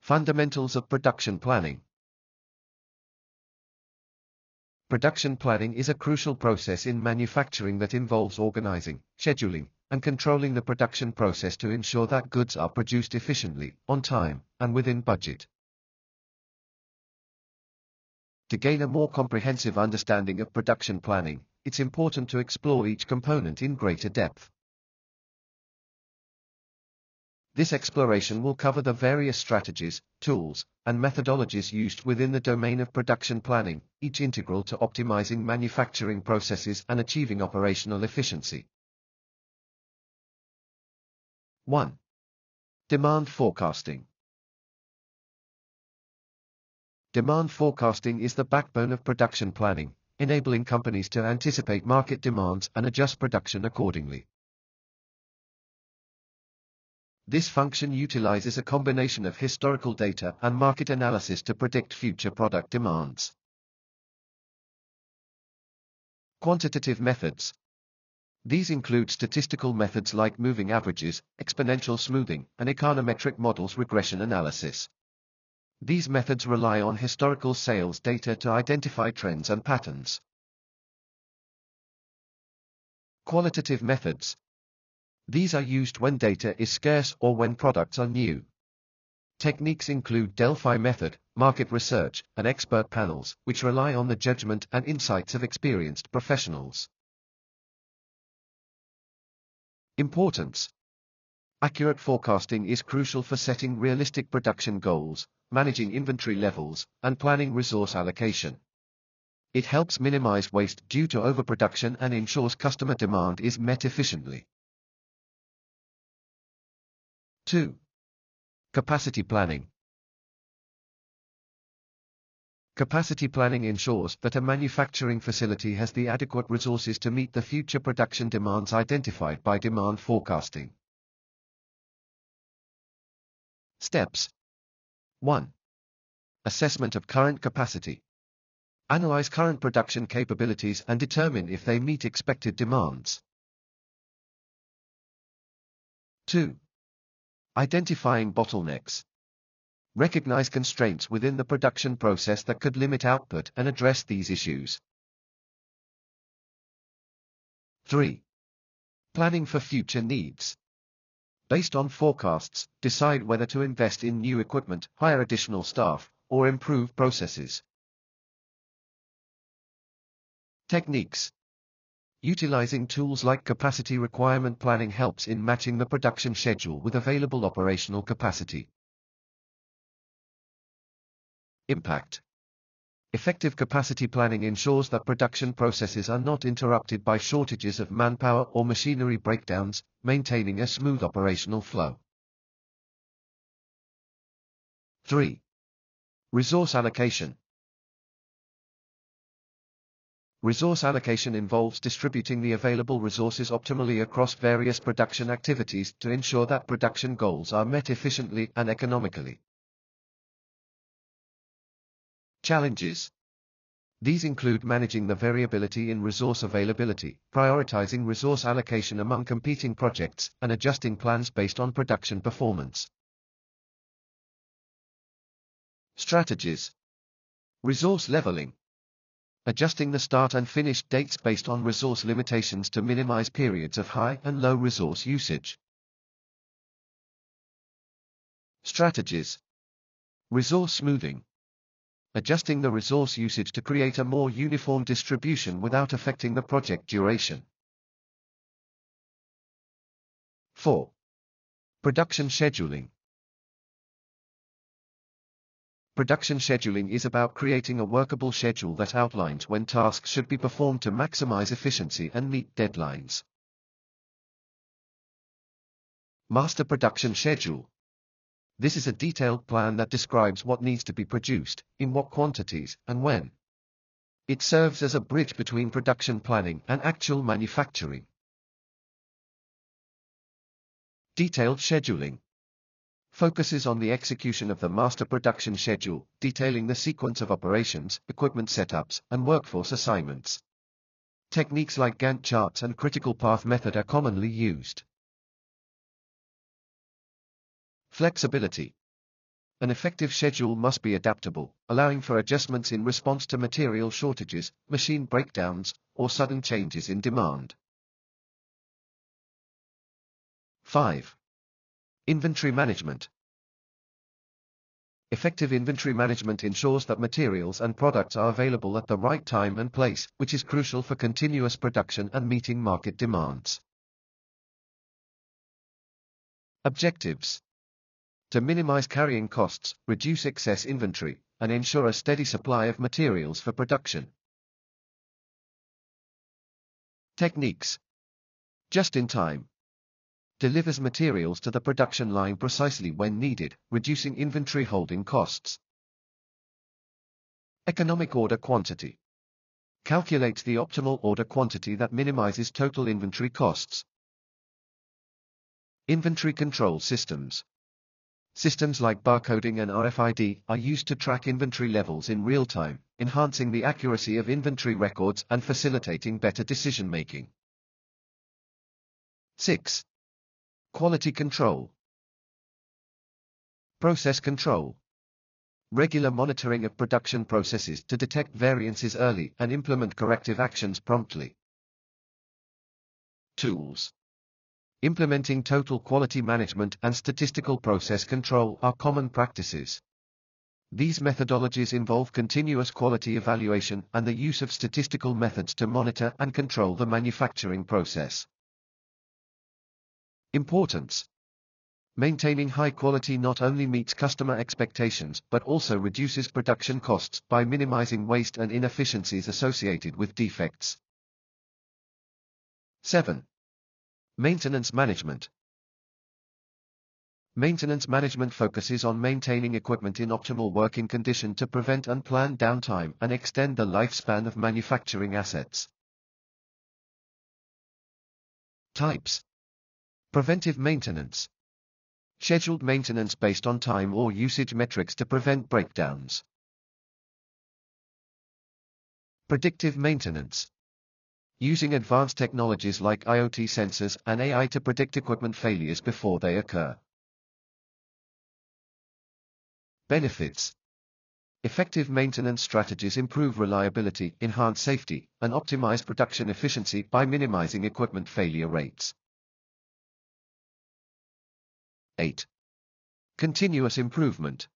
Fundamentals of production planning. Production planning is a crucial process in manufacturing that involves organizing, scheduling, and controlling the production process to ensure that goods are produced efficiently, on time, and within budget. To gain a more comprehensive understanding of production planning, it's important to explore each component in greater depth. This exploration will cover the various strategies, tools, and methodologies used within the domain of production planning, each integral to optimizing manufacturing processes and achieving operational efficiency. 1. Demand forecasting. Demand forecasting is the backbone of production planning, enabling companies to anticipate market demands and adjust production accordingly. This function utilizes a combination of historical data and market analysis to predict future product demands. Quantitative methods. These include statistical methods like moving averages, exponential smoothing, and econometric models regression analysis. These methods rely on historical sales data to identify trends and patterns. Qualitative methods. These are used when data is scarce or when products are new. Techniques include Delphi method, market research, and expert panels, which rely on the judgment and insights of experienced professionals. Importance. Accurate forecasting is crucial for setting realistic production goals, managing inventory levels, and planning resource allocation. It helps minimize waste due to overproduction and ensures customer demand is met efficiently. 2. Capacity planning. Capacity planning ensures that a manufacturing facility has the adequate resources to meet the future production demands identified by demand forecasting. Steps. 1. Assessment of current capacity. Analyze current production capabilities and determine if they meet expected demands. 2. Identifying bottlenecks. Recognize constraints within the production process that could limit output and address these issues. 3. Planning for future needs. Based on forecasts, decide whether to invest in new equipment, hire additional staff, or improve processes. Techniques. Utilizing tools like capacity requirement planning helps in matching the production schedule with available operational capacity. Impact. Effective capacity planning ensures that production processes are not interrupted by shortages of manpower or machinery breakdowns, maintaining a smooth operational flow. 3. Resource allocation. Resource allocation involves distributing the available resources optimally across various production activities to ensure that production goals are met efficiently and economically. Challenges. These include managing the variability in resource availability, prioritizing resource allocation among competing projects, and adjusting plans based on production performance. Strategies. Resource leveling. Adjusting the start and finish dates based on resource limitations to minimize periods of high and low resource usage. Strategies. Resource smoothing. Adjusting the resource usage to create a more uniform distribution without affecting the project duration. 4. Production scheduling. Production scheduling is about creating a workable schedule that outlines when tasks should be performed to maximize efficiency and meet deadlines. Master production schedule. This is a detailed plan that describes what needs to be produced, in what quantities, and when. It serves as a bridge between production planning and actual manufacturing. Detailed scheduling focuses on the execution of the master production schedule, detailing the sequence of operations, equipment setups, and workforce assignments. Techniques like Gantt charts and critical path method are commonly used. Flexibility. An effective schedule must be adaptable, allowing for adjustments in response to material shortages, machine breakdowns, or sudden changes in demand. 5. Inventory management. Effective inventory management ensures that materials and products are available at the right time and place, which is crucial for continuous production and meeting market demands. Objectives: to minimize carrying costs, reduce excess inventory, and ensure a steady supply of materials for production. Techniques: just in time. Delivers materials to the production line precisely when needed, reducing inventory holding costs. Economic order quantity. Calculates the optimal order quantity that minimizes total inventory costs. Inventory control systems. Systems like barcoding and RFID are used to track inventory levels in real time, enhancing the accuracy of inventory records and facilitating better decision-making. 6. Quality control. Process control. Regular monitoring of production processes to detect variances early and implement corrective actions promptly. Tools. Implementing total quality management and statistical process control are common practices. These methodologies involve continuous quality evaluation and the use of statistical methods to monitor and control the manufacturing process. Importance. Maintaining high quality not only meets customer expectations but also reduces production costs by minimizing waste and inefficiencies associated with defects. 7. Maintenance management. Maintenance management focuses on maintaining equipment in optimal working condition to prevent unplanned downtime and extend the lifespan of manufacturing assets. Types. Preventive maintenance. Scheduled maintenance based on time or usage metrics to prevent breakdowns. Predictive maintenance. Using advanced technologies like IoT sensors and AI to predict equipment failures before they occur. Benefits. Effective maintenance strategies improve reliability, enhance safety, and optimize production efficiency by minimizing equipment failure rates. 8. Continuous improvement.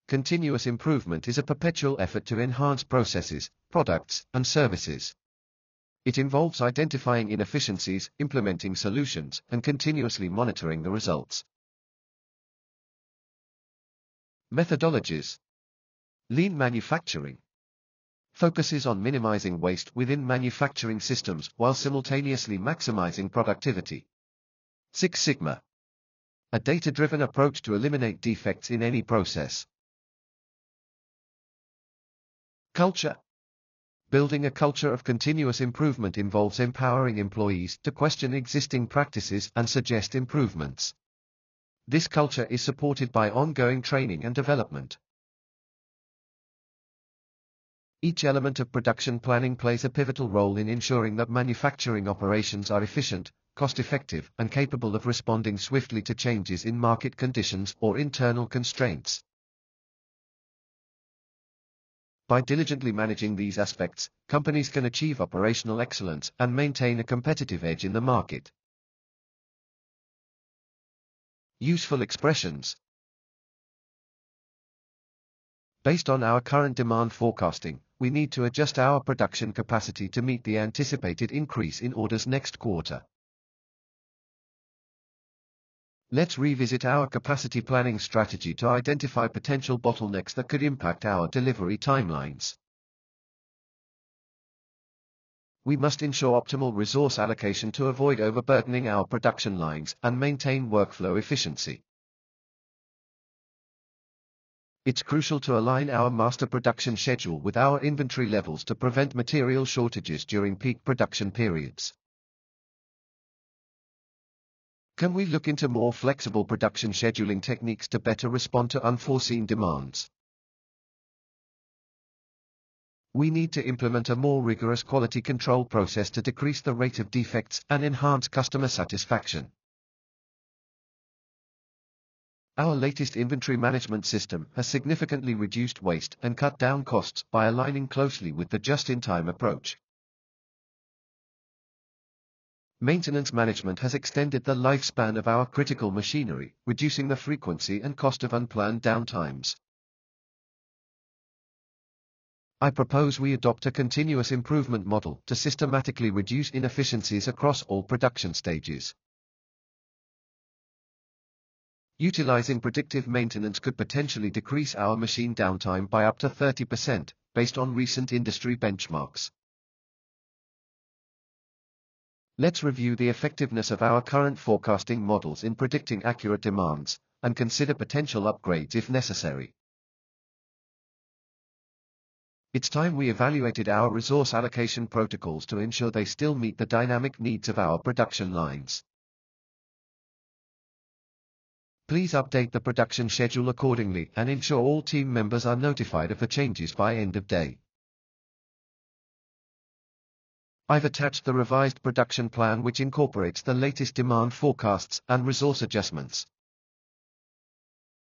Continuous improvement is a perpetual effort to enhance processes, products, and services. It involves identifying inefficiencies, implementing solutions, and continuously monitoring the results. Methodologies. Lean manufacturing. Focuses on minimizing waste within manufacturing systems while simultaneously maximizing productivity. 6 Sigma. A data-driven approach to eliminate defects in any process. Culture. Building a culture of continuous improvement involves empowering employees to question existing practices and suggest improvements. This culture is supported by ongoing training and development. Each element of production planning plays a pivotal role in ensuring that manufacturing operations are efficient, cost-effective, and capable of responding swiftly to changes in market conditions or internal constraints. By diligently managing these aspects, companies can achieve operational excellence and maintain a competitive edge in the market. Useful expressions. Based on our current demand forecasting, we need to adjust our production capacity to meet the anticipated increase in orders next quarter. Let's revisit our capacity planning strategy to identify potential bottlenecks that could impact our delivery timelines. We must ensure optimal resource allocation to avoid overburdening our production lines and maintain workflow efficiency. It's crucial to align our master production schedule with our inventory levels to prevent material shortages during peak production periods. Can we look into more flexible production scheduling techniques to better respond to unforeseen demands? We need to implement a more rigorous quality control process to decrease the rate of defects and enhance customer satisfaction. Our latest inventory management system has significantly reduced waste and cut down costs by aligning closely with the just-in-time approach. Maintenance management has extended the lifespan of our critical machinery, reducing the frequency and cost of unplanned downtimes. I propose we adopt a continuous improvement model to systematically reduce inefficiencies across all production stages. Utilizing predictive maintenance could potentially decrease our machine downtime by up to 30%, based on recent industry benchmarks. Let's review the effectiveness of our current forecasting models in predicting accurate demands, and consider potential upgrades if necessary. It's time we evaluated our resource allocation protocols to ensure they still meet the dynamic needs of our production lines. Please update the production schedule accordingly and ensure all team members are notified of the changes by end of day. I've attached the revised production plan which incorporates the latest demand forecasts and resource adjustments.